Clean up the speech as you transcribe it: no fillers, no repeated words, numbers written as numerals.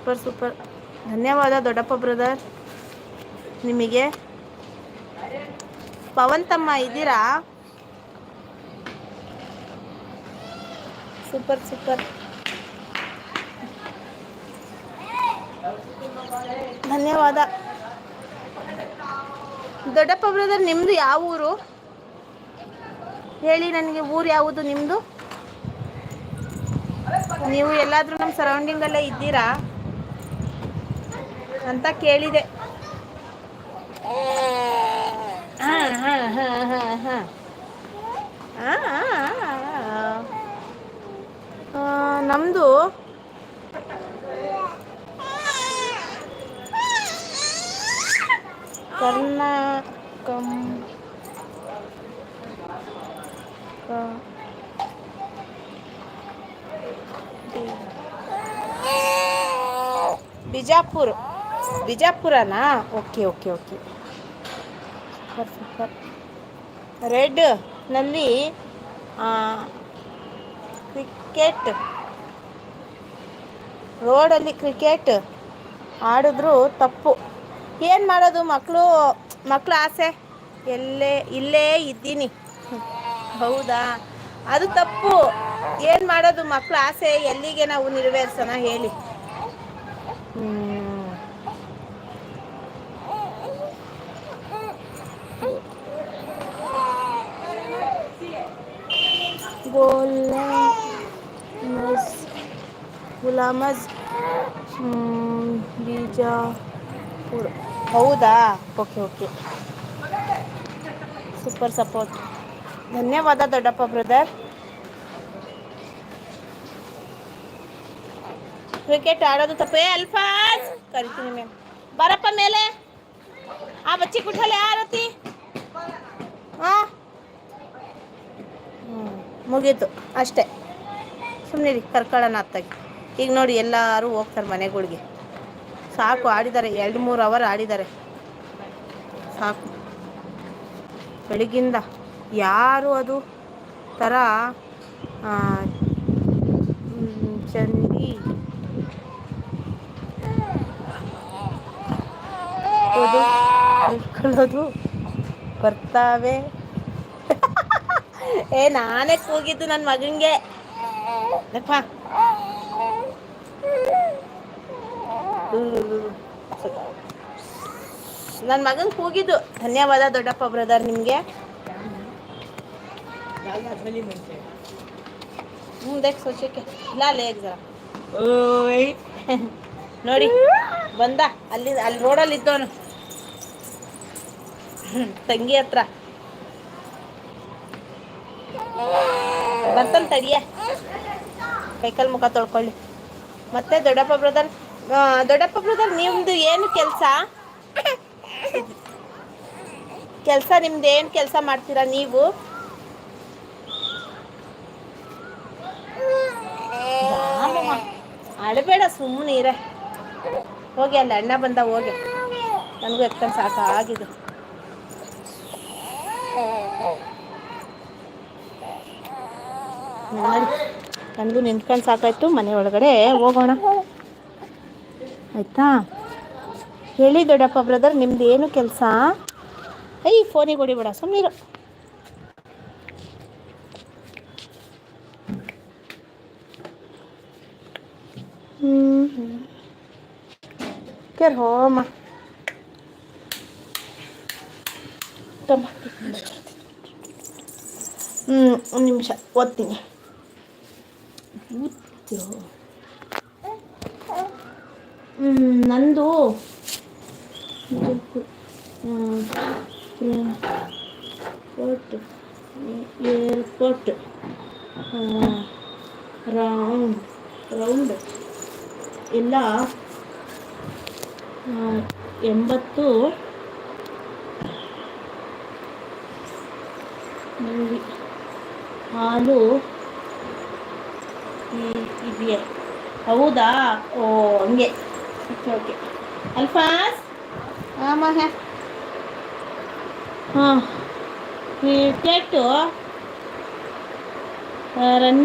Super super. ಧನ್ಯವಾದ ದೊಡ್ಡಪ್ಪ brother ನಿಮಗೆ. ಪವನ್ ತಮ್ಮ ಇದ್ದೀರಾ? Super super. ಧನ್ಯವಾದ ದೊಡ್ಡಪ್ಪ ಬ್ರದರ್. ನಿಮ್ಮದು ಯಾವ ಊರು ಹೇಳಿ ನನಗೆ, ಊರು ಯಾವುದು ನಿಮ್ಮದು? ನೀವು ಎಲ್ಲಾದರೂ ನಮ್ಮ ಸರೌಂಡಿಂಗಲ್ಲೇ ಇದ್ದೀರಾ ಅಂತ ಕೇಳಿದೆ. ಹಾಂ ಹಾಂ ಹಾಂ ಹಾಂ ಹಾಂ ನಮ್ಮದು ಕರ್ನಾಟಕ ಬಿಜಾಪುರ. ಬಿಜಾಪುರನಾ? Okay okay okay. Super super. ರೆಡ್ನಲ್ಲಿ ಕ್ರಿಕೆಟ್, ರೋಡಲ್ಲಿ ಕ್ರಿಕೆಟ್ ಆಡಿದ್ರು ತಪ್ಪು. ಏನು ಮಾಡೋದು, ಮಕ್ಕಳು ಆಸೆ. ಇಲ್ಲೇ ಇದ್ದೀನಿ. ಹೌದಾ, ಅದು ತಪ್ಪು. ಏನು ಮಾಡೋದು, ಮಕ್ಕಳು ಆಸೆ ಎಲ್ಲಿಗೆ ನಾವು ನೆರವೇರ್ಸೋಣ ಹೇಳಿ. ಗುಲಾಮಜ್ ಬಿಜಾಪುರ. ಹೌದಾ, ಓಕೆ ಓಕೆ. Super support. ಧನ್ಯವಾದ ದೊಡ್ಡಪ್ಪ ಬ್ರದರ್. ಕ್ರಿಕೆಟ್ ಆಡೋದು ತಪ್ಪೇ. ಅಲ್ಫಾಜ್ ಕರಿತೀನಿ ಮ್ಯಾಮ್, ಬರಪ್ಪ ಮೇಲೆ. ಆ ಬಚ್ಚಿ ಕುಠಲೆ ಆರತಿ. ಹಾಂ ಮುಗೀತು ಅಷ್ಟೇ. ಸುಮ್ಮನೆ ಕರ್ಕೊಳ್ಳೋಣ ಅತ್ತಾಗಿ. ಈಗ ನೋಡಿ ಎಲ್ಲರೂ ಹೋಗ್ತಾರೆ ಮನೆಗಳಿಗೆ. ಸಾಕು, ಆಡಿದ್ದಾರೆ 2-3 ಅವರ್ ಆಡಿದ್ದಾರೆ, ಸಾಕು. ಬೆಳಗಿಂದ ಯಾರು ಅದು ಥರ ಚಂಡಿ ಹೇಳ್ಕೊಳ್ಳೋದು ಬರ್ತಾವೆ. ನಾನೇ ಕೂಗಿದ್ದು ನನ್ನ ಮಗನಿಗೆ. ನನ್ನ ಮಗನ್ ಕೂಗಿದ್ದು. ಧನ್ಯವಾದ ದೊಡ್ಡಪ್ಪ ಬ್ರದರ್ ನಿಮಗೆ. ದೇख ಸೋಚಕ್ಕೆ ಲಾಲೆ ಜರ. ಓಯ್ ನೋಡಿ ಬಂದ, ಅಲ್ಲಿ ರೋಡಲ್ಲಿ ಇದ್ದವನು ತಂಗಿ ಹತ್ರ. ಬರ್ತಾನೆ ತಡಿಯ, ಕೈಕಾಲು ಮುಖ ತೊಳ್ಕೊಳ್ಳಿ. ಮತ್ತೆ ದೊಡ್ಡಪ್ಪ ಬ್ರದರ್ ನಿಮ್ದು ಏನು ಕೆಲಸ ನಿಮ್ದು ಏನು ಕೆಲಸ ಮಾಡ್ತೀರಾ ನೀವು? ಅಳಬೇಡ, ಸುಮ್ಮನೆ ಇರ. ಹೋಗಿ ಅಲ್ಲಿ ಅಣ್ಣ ಬಂದ, ಹೋಗಿ. ನನಗೂ ಎತ್ಕೊಂಡು ಸಾಕಾಗಿದೆ. ನನಗೂ ನಿಂತ್ಕೊಂಡು ಸಾಕಾಯ್ತು. ಮನೆ ಒಳಗಡೆ ಹೋಗೋಣ ಆಯಿತಾ? ಹೇಳಿ ದೊಡ್ಡಪ್ಪ ಬ್ರದರ್, ನಿಮ್ದು ಏನು ಕೆಲಸ? ಫೋನಿಗೆ ಹೊಡಿಬೇಡ, ಸುಮ್ಮನಿರು. ಹೋಮ ಒಂದು ನಿಮಿಷ ಓದ್ತೀನಿ. ನಂದು ಏರ್ಪೋರ್ಟ್ ರೌಂಡ್ ಎಲ್ಲ 80 ಹಾಲು ಇದೆಯೇ? ಹೌದಾ, ಓ ಹಂಗೆ. Okay okay. ಅಲ್ಫಾಸ್ ಹಾಂ ಕ್ರಿಕೆಟು ರನ್